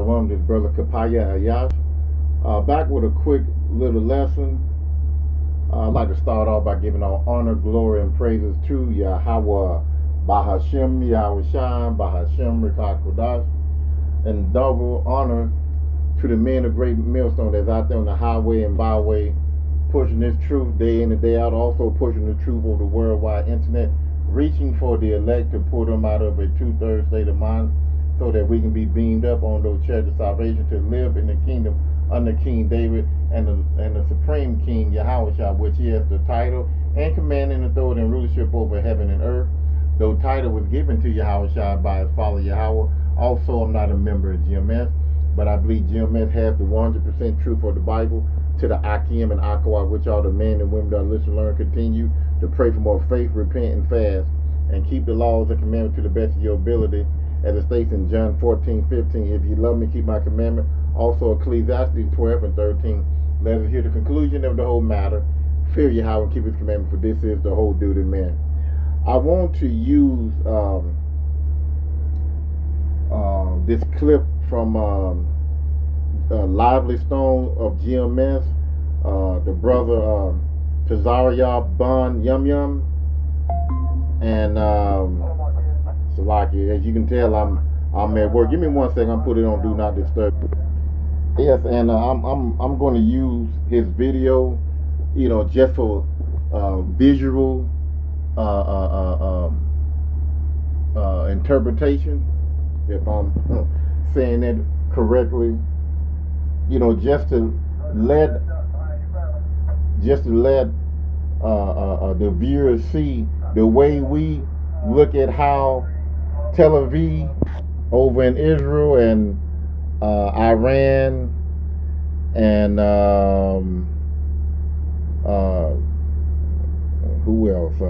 This brother Kapaya Ayash. Back with a quick little lesson. I'd like to start off by giving all honor, glory, and praises to Yahweh Bahashem Yahweh Shai Bahashem Rikah Kodash, and double honor to the men of Great Millstone that's out there on the highway and byway pushing this truth day in and day out, also pushing the truth over the worldwide internet, reaching for the elect to pull them out of a two-thirds state of mind so that we can be beamed up on those chairs of salvation to live in the kingdom under King David and the supreme King Yahweh, which he has the title and command and authority and rulership over heaven and earth. Though title was given to Yahweh by his father Yahweh. Also, I'm not a member of GMS, but I believe GMS has the 100% truth of the Bible to the Akim and Akawa, which are the men and women that listen, learn, continue to pray for more faith, repent, and fast, and keep the laws and commandments to the best of your ability, as it states in John 14:15. If you love me, keep my commandment. Also, Ecclesiastes 12 and 13. Let us hear the conclusion of the whole matter. Fear Yahweh and keep his commandment, for this is the whole duty of man. I want to use this clip from Lively Stone of GMS, the brother Tazaria Bun Yum Yum, and Salaki. As you can tell, I'm at work. Give me 1 second. I'm put it on Do Not Disturb. Yes, and I'm going to use his video, just for visual interpretation, if I'm saying it correctly. Just to let the viewers see the way we look at how televise over in Israel and Iran and who else?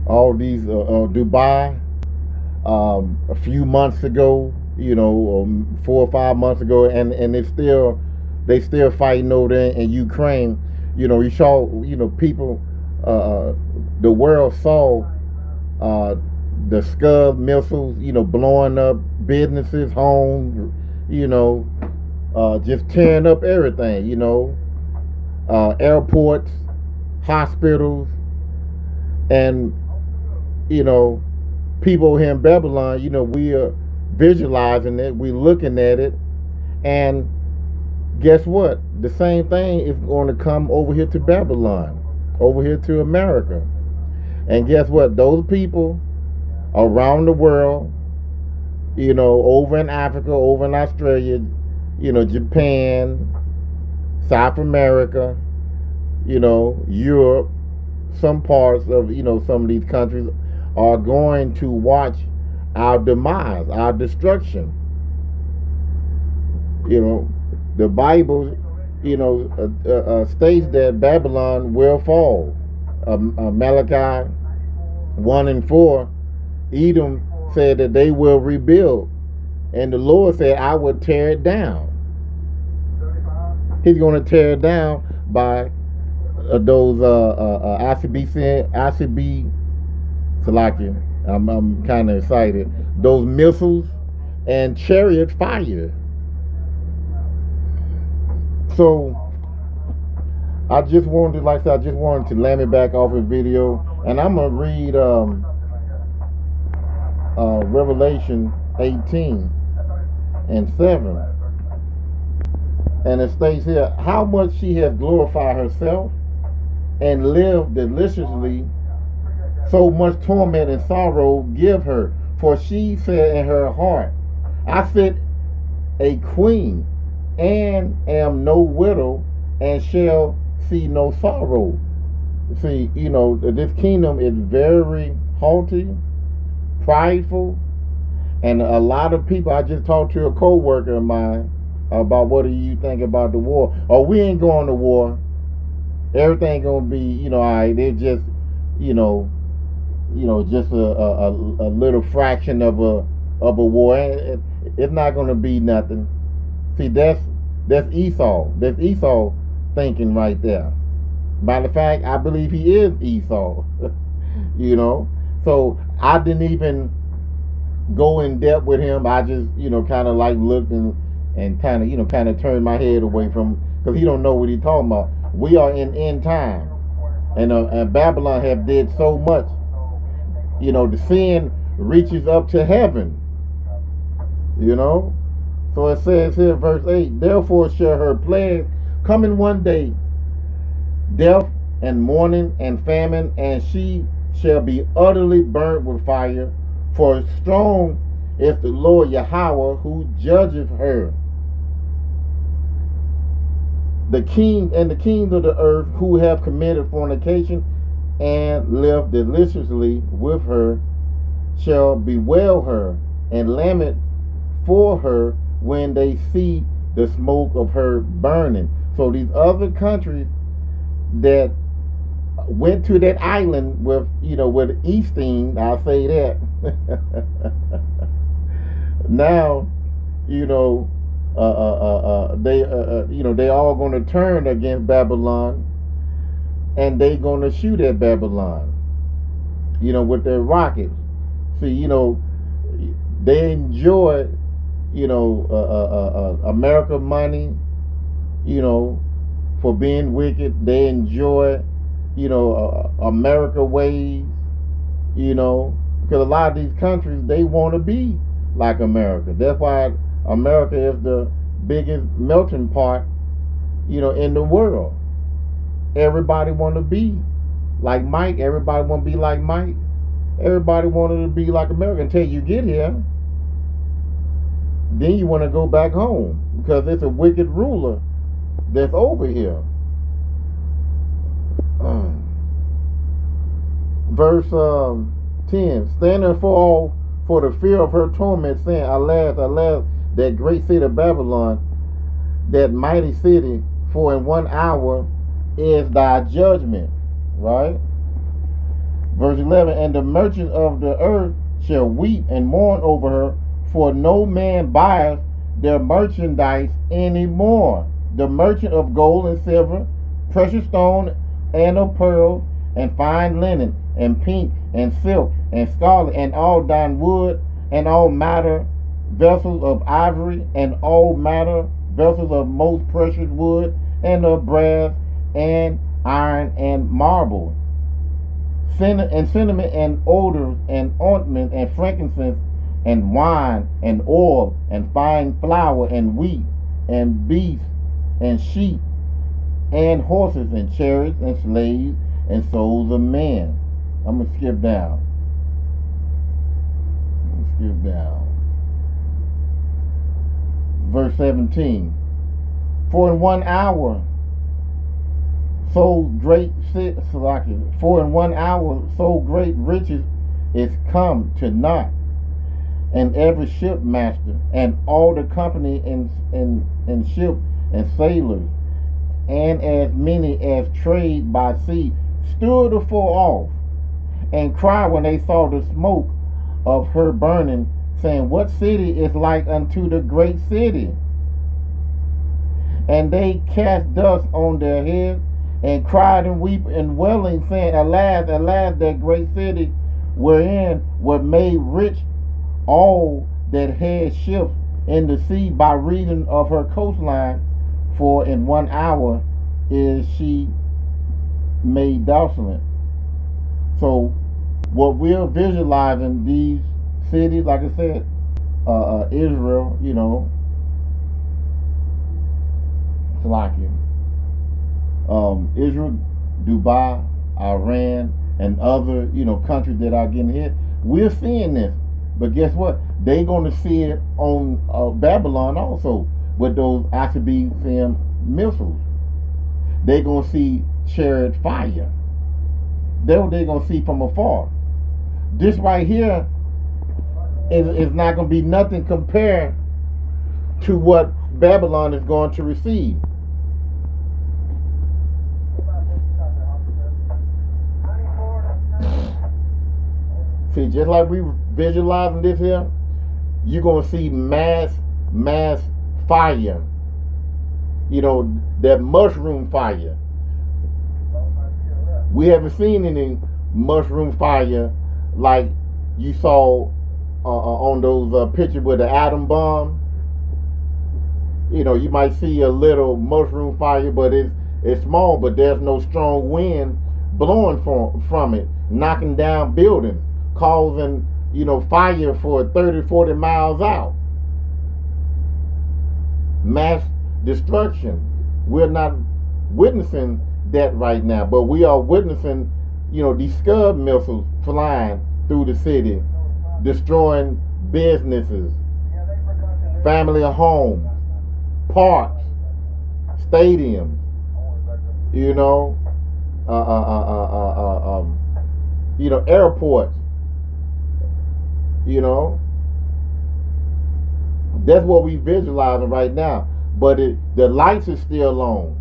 All these Dubai. A few months ago, 4 or 5 months ago, and they still fighting over there in Ukraine. You saw, people, the world saw the Scud missiles, blowing up businesses, homes, just tearing up everything, airports, hospitals, and, people here in Babylon, we are visualizing it, we're looking at it, and guess what? The same thing is going to come over here to Babylon, over here to America. And guess what? Those people around the world, over in Africa, over in Australia, Japan, South America, Europe, some parts of, some of these countries are going to watch our demise, our destruction. The Bible, states that Babylon will fall. Malachi 1 and 4, Edom said that they will rebuild. And the Lord said, I will tear it down. He's going to tear it down by those ICB Salakia. I'm kind of excited. Those missiles and chariot fire. So I just wanted to land it back off a video, and I'm gonna read Revelation 18 and 7, and it states here, how much she has glorified herself and lived deliciously. So much torment and sorrow give her. For she said in her heart, I sit a queen and am no widow and shall see no sorrow. See, this kingdom is very haughty, prideful, and a lot of people, I just talked to a co-worker of mine about what do you think about the war. Oh, we ain't going to war. Everything gonna be, all right. They're just, just a little fraction of a war. It's not going to be nothing. See, that's Esau. That's Esau thinking right there. Matter of fact, I believe he is Esau. So I didn't even go in depth with him. I just, kind of like looked and kind of, kind of turned my head away from, because he don't know what he's talking about. We are in end time, and Babylon have did so much. The sin reaches up to heaven. So it says here, verse 8, therefore shall her plagues come in one day, death and mourning and famine, and she shall be utterly burnt with fire. For strong is the Lord Yahweh who judgeth her. The kings of the earth who have committed fornication and lived deliciously with her shall bewail her and lament for her when they see the smoke of her burning. So these other countries that went to that island with, with Easting, I'll say that. Now, they all going to turn against Babylon, and they going to shoot at Babylon, with their rockets. See, they enjoy, America money, for being wicked. They enjoy, America ways, because a lot of these countries, they want to be like America. That's why America is the biggest melting pot, in the world. Everybody want to be like Mike. Everybody want to be like Mike. Everybody wanted to be like America until you get here. Then you want to go back home because it's a wicked ruler that's over here. Verse 10, standing for the fear of her torment, saying, alas, alas, that great city of Babylon, that mighty city, for in 1 hour is thy judgment. Right? Verse 11, and the merchant of the earth shall weep and mourn over her, for no man buyeth their merchandise anymore. The merchant of gold and silver, precious stone and of pearls, and fine linen, and pink, and silk, and scarlet, and all dyed wood, and all matter vessels of ivory, and all matter vessels of most precious wood, and of brass, and iron, and marble, and cinnamon, and odors, and ointment, and frankincense, and wine, and oil, and fine flour, and wheat, and beasts, and sheep, and horses, and chariots, and slaves, and souls of men. I'm going to skip down. Verse 17. For in 1 hour so great riches is come to naught, and every shipmaster, and all the company in ship and sailors, and as many as trade by sea, stood afar off, and cried when they saw the smoke of her burning, saying, what city is like unto the great city? And they cast dust on their heads, and cried and weep and wailing, saying, alas, alas, that great city, wherein were made rich all that had ships in the sea by reason of her coastline, for in 1 hour is she made desolate. So what we're visualizing, these cities, like I said, Israel, Slovakia, Israel, Dubai, Iran, and other, countries that are getting hit. We're seeing this, but guess what? They're going to see it on Babylon also with those ICBM missiles. They're going to see chariot fire. They're going to see from afar. This right here is not going to be nothing compared to what Babylon is going to receive. See, just like we visualizing this here, you're going to see mass fire. That mushroom fire. We haven't seen any mushroom fire like you saw on those pictures with the atom bomb. You might see a little mushroom fire, but it's small. But there's no strong wind blowing from it, knocking down buildings, causing fire for 30, 40 miles out. Mass destruction. We're not witnessing that right now, but we are witnessing, these Scud missiles flying through the city, destroying businesses, family homes, parks, stadiums, airports. That's what we visualizing right now. But the lights are still on.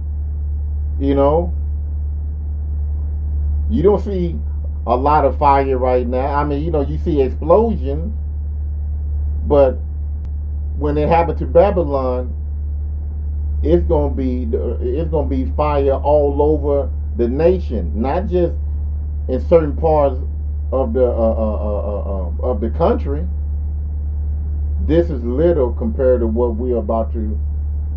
You don't see a lot of fire right now. I mean, you see explosions, but when it happened to Babylon, it's gonna be fire all over the nation, not just in certain parts of the country. This is little compared to what we're about to,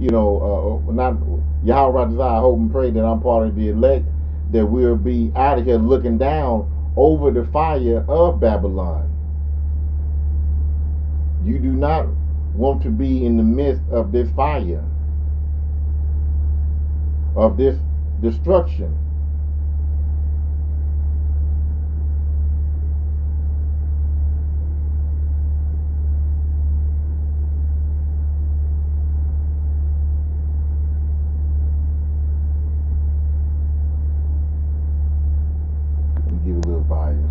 not Yahweh Desire. I hope and pray that I'm part of the elect, that we'll be out of here looking down over the fire of Babylon. You do not want to be in the midst of this fire, of this destruction. Give a little volume.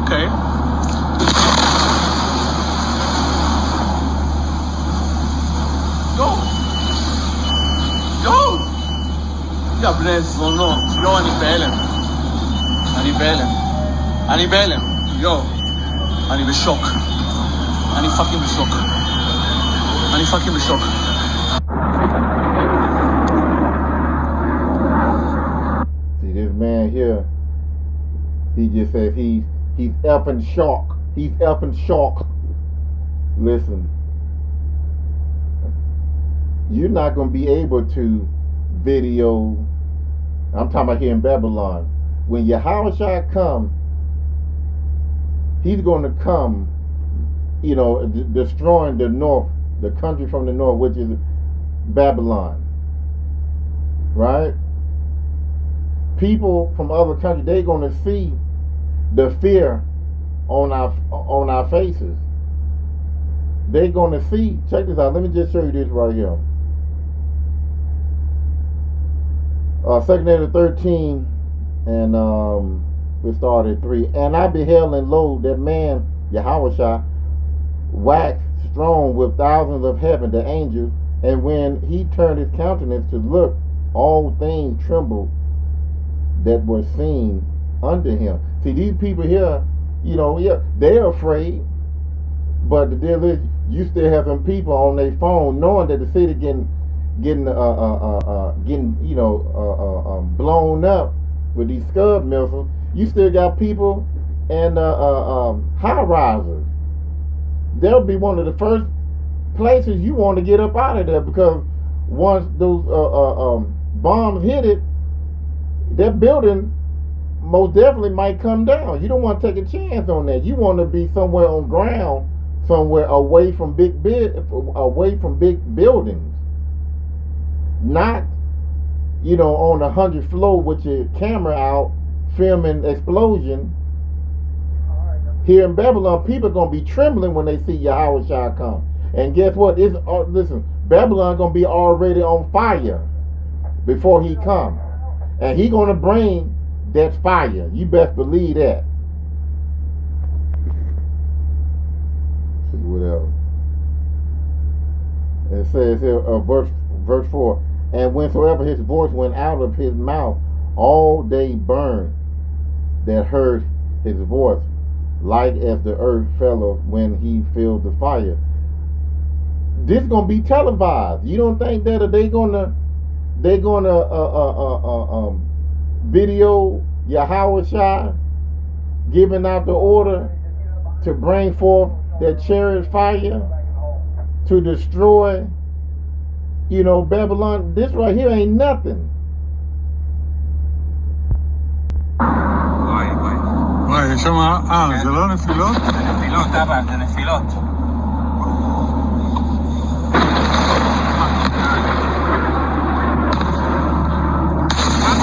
Okay. Yo! Ja, bne, zvono. Yo, אני בהלם. Yo. אני בשוק. אני פאקינג בשוק. See, this man here, he just says he's effing shock. He's effing shock. Listen, you're not going to be able to video. I'm talking about here in Babylon. When Yahweh come, he's going to come, destroying the north, the country from the north, which is Babylon. Right? People from other countries, they're going to see the fear on our faces. They're going to see. Check this out. Let me just show you this right here. 2 Kings 13, and we started 3. And I beheld, and lo, that man Yahweh waxed strong with thousands of heaven, the angels, and when he turned his countenance to look, all things trembled that were seen unto him. See, these people here, they're afraid, but the deal is, you still have some people on their phone knowing that the city getting blown up with these Scud missiles. You still got people and high risers. They'll be one of the first places you want to get up out of there, because once those bombs hit it, that building most definitely might come down. You don't want to take a chance on that. You want to be somewhere on ground, somewhere away from big buildings, not on the 100th floor with your camera out filming explosion. Here in Babylon, people are going to be trembling when they see Yahweh come. And guess what? Listen, Babylon going to be already on fire before he come. And he going to bring that fire. You best believe that. See what else? It says here, verse 4, and whensoever his voice went out of his mouth, all they burned that heard his voice, like as the earth fell when he filled the fire. This gonna be televised. You don't think that they gonna video Yahweh Shai giving out the order to bring forth that chariot fire to destroy, Babylon? This right here ain't nothing. וואי, יש שם, זה לא נפילות? זה נפילות, אבא, זה נפילות.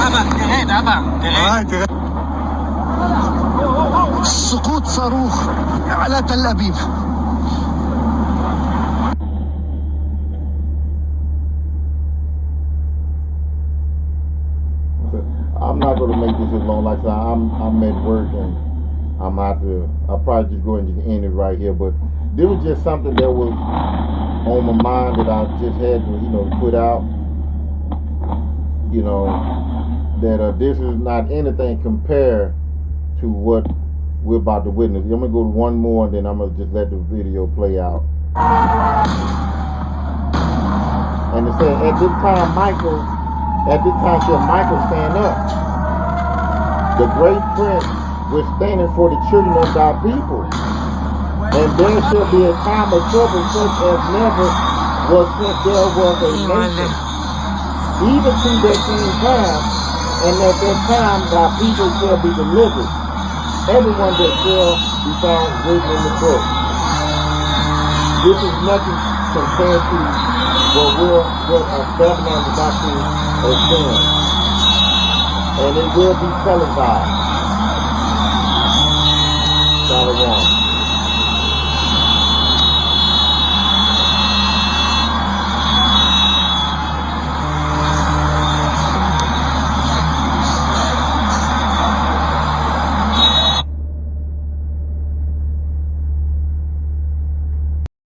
אבא, תרד, אבא, תרד. תראה. سقوط صاروخ على تل أبيب. I'm not going to make this as long. Like I said, I'm at work and I'll probably just go and just end it right here. But this was just something that was on my mind that I just had to, put out. That this is not anything compared to what we're about to witness. I'm going to go to one more and then I'm going to just let the video play out. And it said, at this time, Michael stand up. The great prince was standing for the children of thy people. And there shall be a time of trouble such as never was since there was a nation. Even to that same time, and at that time thy people shall be delivered. Everyone that shall be found written in the book. This is nothing compared to what Babylon is about to experience. And it will be televised. Shalom.